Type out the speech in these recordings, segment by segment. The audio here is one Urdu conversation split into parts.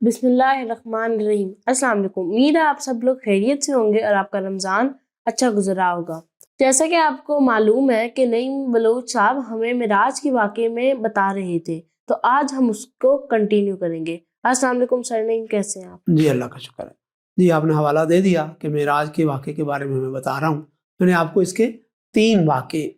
بسم اللہ الرحمن الرحیم۔ السلام علیکم، امید ہے آپ سب لوگ خیریت سے ہوں گے اور آپ کا رمضان اچھا گزرا ہوگا۔ جیسا کہ آپ کو معلوم ہے کہ نعیم بلوچ صاحب ہمیں معراج کے واقعے میں بتا رہے تھے، تو آج ہم اس کو کنٹینیو کریں گے۔ السلام علیکم سر نعیم، کیسے ہیں آپ؟ جی اللہ کا شکر ہے۔ جی آپ نے حوالہ دے دیا کہ معراج کے واقعے کے بارے میں بتا رہا ہوں۔ میں نے آپ کو اس کے 3 واقعے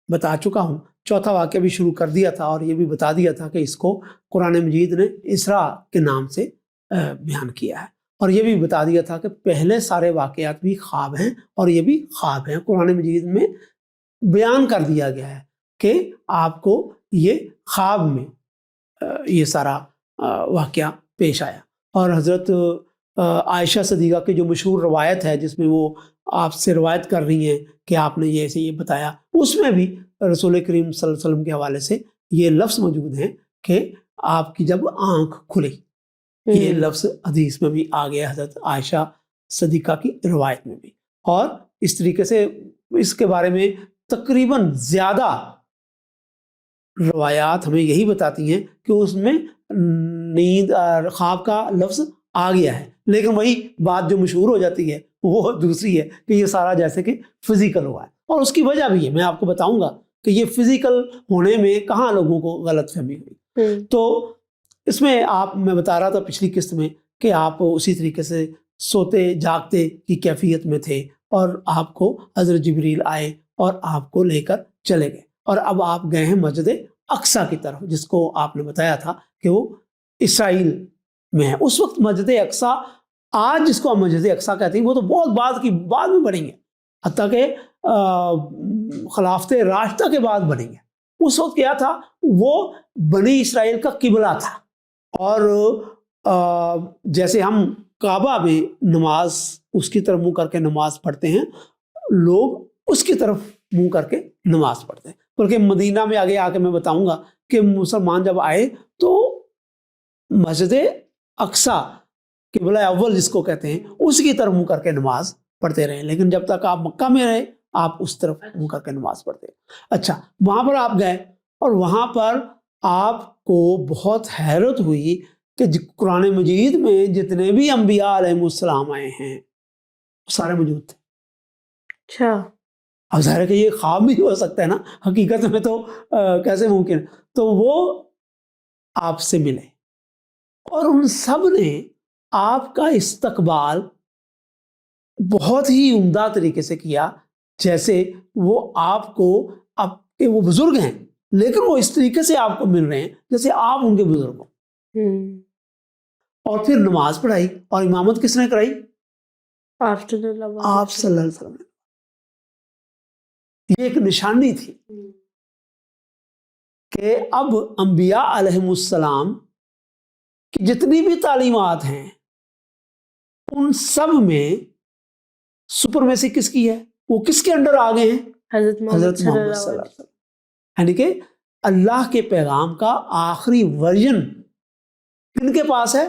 بتا چکا ہوں، چوتھا واقعہ بھی شروع کر دیا تھا اور یہ بھی بتا دیا تھا کہ اس کو قرآن مجید نے اسراء کے نام سے بیان کیا ہے، اور یہ بھی بتا دیا تھا کہ پہلے سارے واقعات بھی خواب ہیں اور یہ بھی خواب ہیں۔ قرآن مجید میں بیان کر دیا گیا ہے کہ آپ کو یہ خواب میں یہ سارا واقعہ پیش آیا۔ اور حضرت عائشہ صدیقہ کی جو مشہور روایت ہے جس میں وہ آپ سے روایت کر رہی ہیں کہ آپ نے یہ ایسے یہ بتایا، اس میں بھی رسول کریم صلی اللہ علیہ وسلم کے حوالے سے یہ لفظ موجود ہیں کہ آپ کی جب آنکھ کھلی، یہ لفظ حدیث میں بھی آ گیا حضرت عائشہ صدیقہ کی روایت میں بھی۔ اور اس طریقے سے اس کے بارے میں تقریباً زیادہ روایات ہمیں یہی بتاتی ہیں کہ اس میں نیند اور خواب کا لفظ آ گیا ہے، لیکن وہی بات جو مشہور ہو جاتی ہے وہ دوسری ہے کہ یہ سارا جیسے کہ فزیکل ہوا ہے، اور اس کی وجہ بھی ہے، میں آپ کو بتاؤں گا کہ یہ فزیکل ہونے میں کہاں لوگوں کو غلط فہمی ہوئی۔ تو اس میں میں بتا رہا تھا پچھلی قسط میں کہ آپ اسی طریقے سے سوتے جاگتے کی کیفیت میں تھے اور آپ کو حضرت جبریل آئے اور آپ کو لے کر چلے گئے، اور اب آپ گئے ہیں مسجد اقصیٰ کی طرف، جس کو آپ نے بتایا تھا کہ وہ اسرائیل میں ہے۔ اس وقت مسجد اقصیٰ، آج جس کو ہم مسجد اقصیٰ کہتے ہیں، وہ تو بہت بعد میں بنی ہے، حتیٰ کہ خلافت راشدہ کے بعد بنی ہے۔ اس وقت کیا تھا، وہ بنی اسرائیل کا قبلہ تھا، اور جیسے ہم کعبہ میں نماز اس کی طرف منہ کر کے نماز پڑھتے ہیں، لوگ اس کی طرف منہ کر کے نماز پڑھتے ہیں، بلکہ مدینہ میں آگے آ کے میں بتاؤں گا کہ مسلمان جب آئے تو مسجد اقصیٰ قبلہ اول جس کو کہتے ہیں اس کی طرف منہ کر کے نماز پڑھتے رہے، لیکن جب تک آپ مکہ میں رہے آپ اس طرف منہ کر کے نماز پڑھتے۔ اچھا، وہاں پر آپ گئے اور وہاں پر آپ کو بہت حیرت ہوئی کہ قرآن مجید میں جتنے بھی انبیاء علیہ السلام آئے ہیں سارے موجود تھے۔ اچھا، اب ظاہر ہے کہ یہ خواب بھی ہو سکتا ہے نا، حقیقت میں تو کیسے ممکن ہے؟ تو وہ آپ سے ملے اور ان سب نے آپ کا استقبال بہت ہی عمدہ طریقے سے کیا، جیسے وہ آپ کو، اب کہ وہ بزرگ ہیں لیکن وہ اس طریقے سے آپ کو مل رہے ہیں جیسے آپ ان کے بزرگ ہوں۔ اور پھر نماز پڑھائی، اور امامت کس نے کرائی؟ آپ صلی اللہ علیہ وسلم نے۔ یہ ایک نشانی تھی کہ اب انبیاء علیہ السلام کی جتنی بھی تعلیمات ہیں ان سب میں سپرمیسی کس کی ہے؟ وہ کس کے انڈر آ گئے ہیں؟ حضرت محمد صلی اللہ علیہ وسلم۔ یعنی کہ اللہ کے پیغام کا آخری ورژن کن کے پاس ہے؟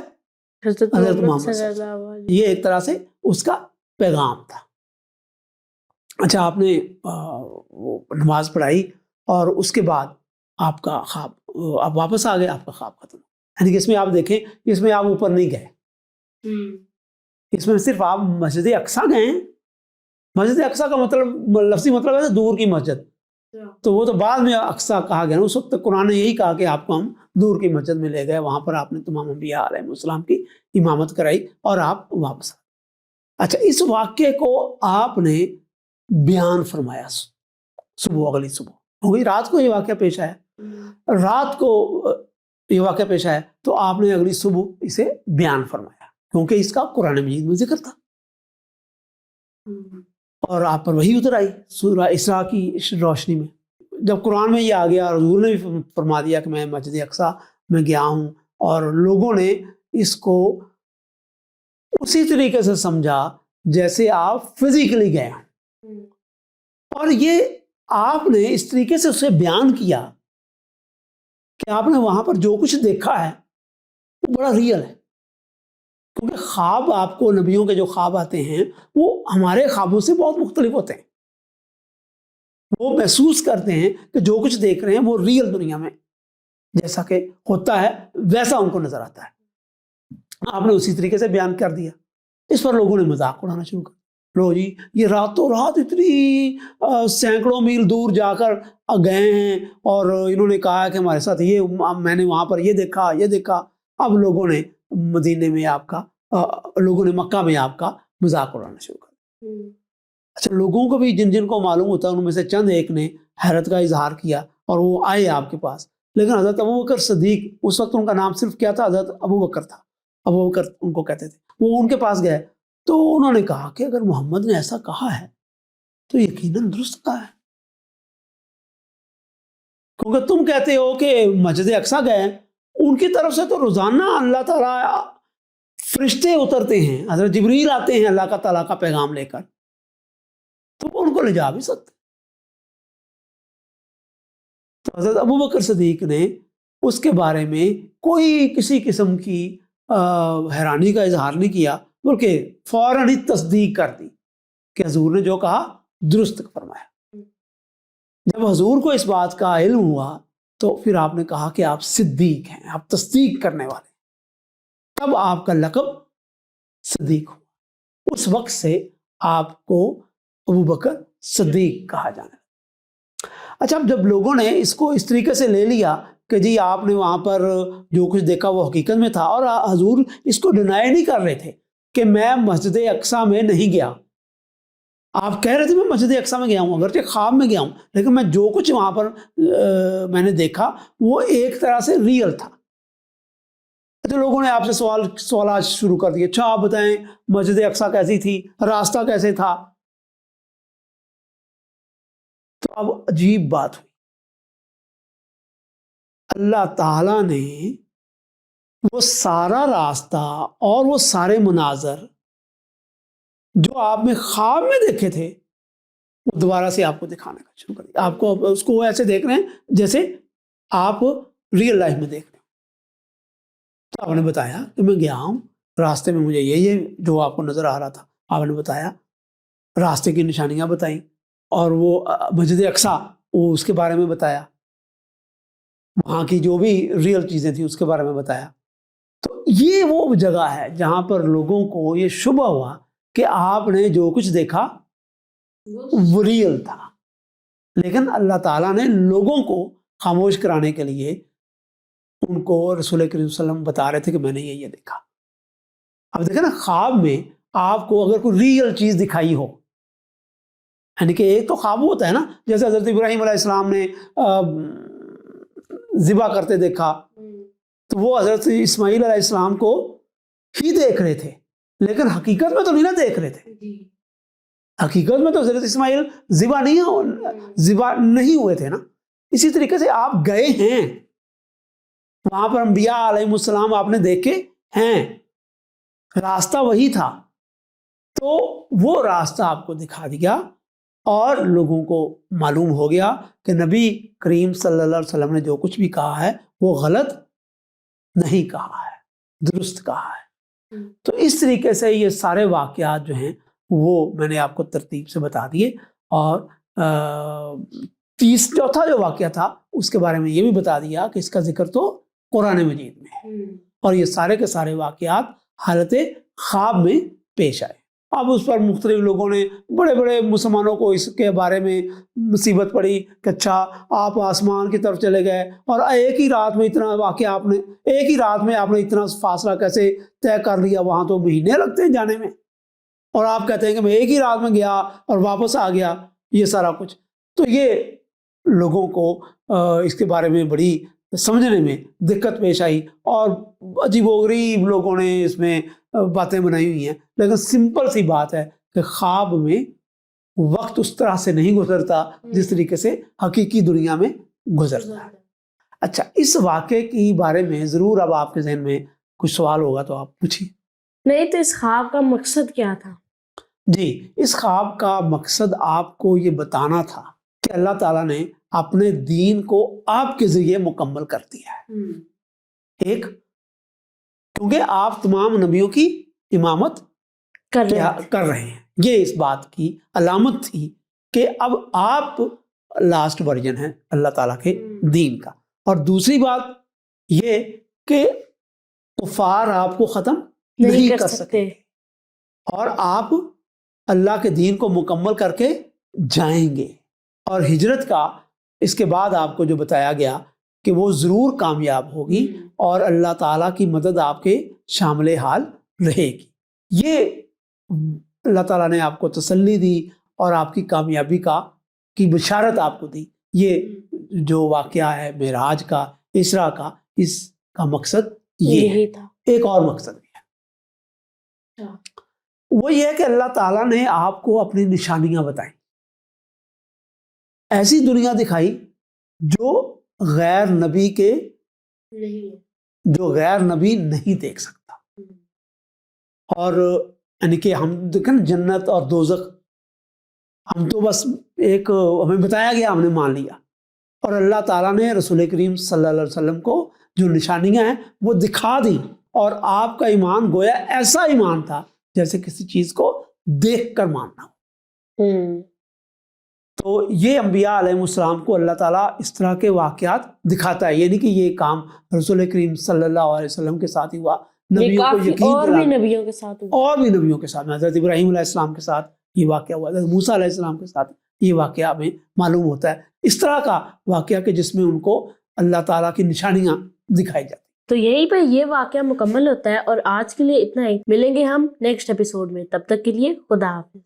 حضرت محمد صلی اللہ علیہ وسلم۔ یہ ایک طرح سے اس کا پیغام تھا۔ اچھا، آپ نے نماز پڑھائی اور اس کے بعد آپ کا خواب، آپ واپس آ گئے، آپ کا خواب ختم۔ یعنی کہ اس میں آپ دیکھیں، اس میں آپ اوپر نہیں گئے، اس میں صرف آپ مسجد اقصیٰ گئے ہیں۔ مسجد اقصیٰ کا مطلب، لفظی مطلب ہے دور کی مسجد، تو وہ تو بعد میں اقصیٰ کہا گیا، اس وقت قرآن نے یہی کہا کہ آپ کو ہم دور کی مسجد میں لے گئے، وہاں پر آپ نے تمام انبیاء علیہ السلام کی امامت کرائی اور آپ واپس آئے۔ اچھا، اس واقعے کو آپ نے بیان فرمایا صبح، اگلی صبح ہو گئی، رات کو یہ واقعہ پیش آیا، رات کو یہ واقعہ پیش آیا تو آپ نے اگلی صبح اسے بیان فرمایا، کیونکہ اس کا قرآن مجید میں ذکر تھا، اور آپ پر وحی اتر آئی سورہ اسراء کی روشنی میں۔ جب قرآن میں یہ آ گیا اور حضور نے بھی فرما دیا کہ میں مسجد اقصیٰ میں گیا ہوں، اور لوگوں نے اس کو اسی طریقے سے سمجھا جیسے آپ فزیکلی گئے ہیں، اور یہ آپ نے اس طریقے سے اسے بیان کیا کہ آپ نے وہاں پر جو کچھ دیکھا ہے وہ بڑا ریئل ہے، کیونکہ خواب آپ کو، نبیوں کے جو خواب آتے ہیں وہ ہمارے خوابوں سے بہت مختلف ہوتے ہیں، وہ محسوس کرتے ہیں کہ جو کچھ دیکھ رہے ہیں وہ ریئل دنیا میں جیسا کہ ہوتا ہے ویسا ان کو نظر آتا ہے۔ آپ نے اسی طریقے سے بیان کر دیا. اس پر لوگوں نے مذاق اڑانا شروع کر. لو جی یہ راتوں رات اتنی سینکڑوں میل دور جا کر گئے ہیں اور انہوں نے کہا کہ ہمارے ساتھ یہ میں نے وہاں پر یہ دیکھا. اب لوگوں نے مدینے میں آپ کا لوگوں نے مکہ میں آپ کا مذاق اڑانا شروع کر. اچھا لوگوں کو بھی جن کو معلوم ہوتا ہے ان میں سے چند ایک نے حیرت کا اظہار کیا اور وہ آئے آپ کے پاس. لیکن حضرت ابوبکر صدیق، اس وقت ان کا نام صرف کیا تھا، حضرت ابوبکر تھا، ابوبکر ان کو کہتے تھے، وہ ان کے پاس گئے تو انہوں نے کہا کہ اگر محمد نے ایسا کہا ہے تو یقیناً درست کہا ہے، کیونکہ تم کہتے ہو کہ مسجد اقصیٰ گئے، ان کی طرف سے تو روزانہ اللہ تعالیٰ فرشتے اترتے ہیں، حضرت جبریل آتے ہیں اللہ تعالیٰ کا پیغام لے کر، تو وہ ان کو لے جا بھی سکتے. تو حضرت ابوبکر صدیق نے اس کے بارے میں کوئی کسی قسم کی حیرانی کا اظہار نہیں کیا، بلکہ فوراً ہی تصدیق کر دی کہ حضور نے جو کہا درست فرمایا. جب حضور کو اس بات کا علم ہوا تو پھر آپ نے کہا کہ آپ صدیق ہیں، آپ تصدیق کرنے والے ہیں. تب آپ کا لقب صدیق ہوا. اس وقت سے آپ کو ابوبکر صدیق کہا جانا ہے. اچھا اب جب لوگوں نے اس کو اس طریقے سے لے لیا کہ جی آپ نے وہاں پر جو کچھ دیکھا وہ حقیقت میں تھا، اور حضور اس کو ڈینائی نہیں کر رہے تھے کہ میں مسجد اقصیٰ میں نہیں گیا. آپ کہہ رہے تھے میں مسجد اقصیٰ میں گیا ہوں، اگرچہ خواب میں گیا ہوں، لیکن میں جو کچھ وہاں پر میں نے دیکھا وہ ایک طرح سے ریئل تھا. تو لوگوں نے آپ سے سوالات شروع کر دیے. اچھا آپ بتائیں مسجد اقصیٰ کیسی تھی، راستہ کیسے تھا؟ تو اب عجیب بات ہوئی، اللہ تعالیٰ نے وہ سارا راستہ اور وہ سارے مناظر جو آپ نے خواب میں دیکھے تھے وہ دوبارہ سے آپ کو دکھانے کا شروع کر دیا. آپ کو اس کو ایسے دیکھ رہے ہیں جیسے آپ ریئل لائف میں دیکھ رہے ہیں. تو آپ نے بتایا کہ میں گیا ہوں، راستے میں مجھے یہ جو آپ کو نظر آ رہا تھا آپ نے بتایا، راستے کی نشانیاں بتائیں، اور وہ مسجد اقصیٰ وہ اس کے بارے میں بتایا، وہاں کی جو بھی ریئل چیزیں تھیں اس کے بارے میں بتایا. تو یہ وہ جگہ ہے جہاں پر لوگوں کو یہ شبہ ہوا کہ آپ نے جو کچھ دیکھا وہ ریئل تھا. لیکن اللہ تعالیٰ نے لوگوں کو خاموش کرانے کے لیے ان کو رسول کریم صلی اللہ علیہ وسلم بتا رہے تھے کہ میں نے یہ دیکھا. اب دیکھیں نا، خواب میں آپ کو اگر کوئی ریئل چیز دکھائی ہو، یعنی کہ ایک تو خواب ہوتا ہے نا، جیسے حضرت ابراہیم علیہ السلام نے ذبح کرتے دیکھا تو وہ حضرت اسماعیل علیہ السلام کو ہی دیکھ رہے تھے، لیکن حقیقت میں تو نہیں نا دیکھ رہے تھے. حقیقت میں تو حضرت اسماعیل ذبح نہیں ہوئے تھے نا. اسی طریقے سے آپ گئے ہیں وہاں پر، انبیاء علیہ السلام آپ نے دیکھے ہیں، راستہ وہی تھا، تو وہ راستہ آپ کو دکھا دیا اور لوگوں کو معلوم ہو گیا کہ نبی کریم صلی اللہ علیہ وسلم نے جو کچھ بھی کہا ہے وہ غلط نہیں کہا ہے، درست کہا ہے. تو اس طریقے سے یہ سارے واقعات جو ہیں وہ میں نے آپ کو ترتیب سے بتا دیے. اور چوتھا جو واقعہ تھا اس کے بارے میں یہ بھی بتا دیا کہ اس کا ذکر تو قرآن مجید میں ہے، اور یہ سارے کے سارے واقعات حالت خواب میں پیش آئے. اب اس پر مختلف لوگوں نے، بڑے بڑے مسلمانوں کو اس کے بارے میں مصیبت پڑی کہ اچھا آپ آسمان کی طرف چلے گئے اور ایک ہی رات میں اتنا واقعہ ایک ہی رات میں آپ نے اتنا فاصلہ کیسے طے کر لیا؟ وہاں تو مہینے لگتے ہیں جانے میں، اور آپ کہتے ہیں کہ میں ایک ہی رات میں گیا اور واپس آ گیا، یہ سارا کچھ. تو یہ لوگوں کو اس کے بارے میں بڑی سمجھنے میں دقت پیش آئی، اور عجیب و غریب لوگوں نے اس میں باتیں بنائی ہوئی ہیں. لیکن سمپل سی بات ہے کہ خواب میں وقت اس طرح سے نہیں گزرتا جس طریقے سے حقیقی دنیا میں گزرتا ہے. اچھا اس واقعے کی بارے میں ضرور اب آپ کے ذہن میں کچھ سوال ہوگا تو آپ پوچھیے. نہیں تو اس خواب کا مقصد کیا تھا؟ جی اس خواب کا مقصد آپ کو یہ بتانا تھا کہ اللہ تعالیٰ نے اپنے دین کو آپ کے ذریعے مکمل کر دیا ہے. ایک، کیونکہ آپ تمام نبیوں کی امامت کر رہے ہیں، یہ اس بات کی علامت تھی کہ اب آپ لاسٹ ورژن ہیں اللہ تعالیٰ کے دین کا. اور دوسری بات یہ کہ کفار آپ کو ختم نہیں کر سکتے. اور آپ اللہ کے دین کو مکمل کر کے جائیں گے. اور ہجرت کا اس کے بعد آپ کو جو بتایا گیا کہ وہ ضرور کامیاب ہوگی اور اللہ تعالیٰ کی مدد آپ کے شامل حال رہے گی. یہ اللہ تعالیٰ نے آپ کو تسلی دی اور آپ کی کامیابی کی بشارت آپ کو دی. یہ جو واقعہ ہے معراج کا، اسراء کا، اس کا مقصد یہ ہے. تھا. ایک اور مقصد بھی ہے، وہ یہ ہے کہ اللہ تعالیٰ نے آپ کو اپنی نشانیاں بتائیں، ایسی دنیا دکھائی جو غیر نبی نہیں دیکھ سکتا. اور یعنی کہ ہم دیکھیں جنت اور دوزخ، ہم تو بس ایک ہمیں بتایا گیا، ہم نے مان لیا. اور اللہ تعالیٰ نے رسول کریم صلی اللہ علیہ وسلم کو جو نشانیاں ہیں وہ دکھا دی، اور آپ کا ایمان گویا ایسا ایمان تھا جیسے کسی چیز کو دیکھ کر ماننا ہو. تو یہ انبیاء علیہ السلام کو اللہ تعالیٰ اس طرح کے واقعات دکھاتا ہے. یعنی کہ یہ کام رسول کریم صلی اللہ علیہ وسلم کے ساتھ ہی ہوا، نبیوں کو یقین اور بھی نبیوں کے ساتھ ہوا، اور بھی نبیوں کے ساتھ. حضرت ابراہیم علیہ السلام کے ساتھ یہ واقعہ ہوا، حضرت موسیٰ علیہ السلام کے ساتھ یہ واقعہ ہمیں معلوم ہوتا ہے. اس طرح کا واقعہ کہ جس میں ان کو اللہ تعالیٰ کی نشانیاں دکھائی جاتی. تو یہیں پہ یہ واقعہ مکمل ہوتا ہے، اور آج کے لیے اتنا ہی. ملیں گے ہم نیکسٹ ایپیسوڈ میں، تب تک کے لیے خدا حافظ.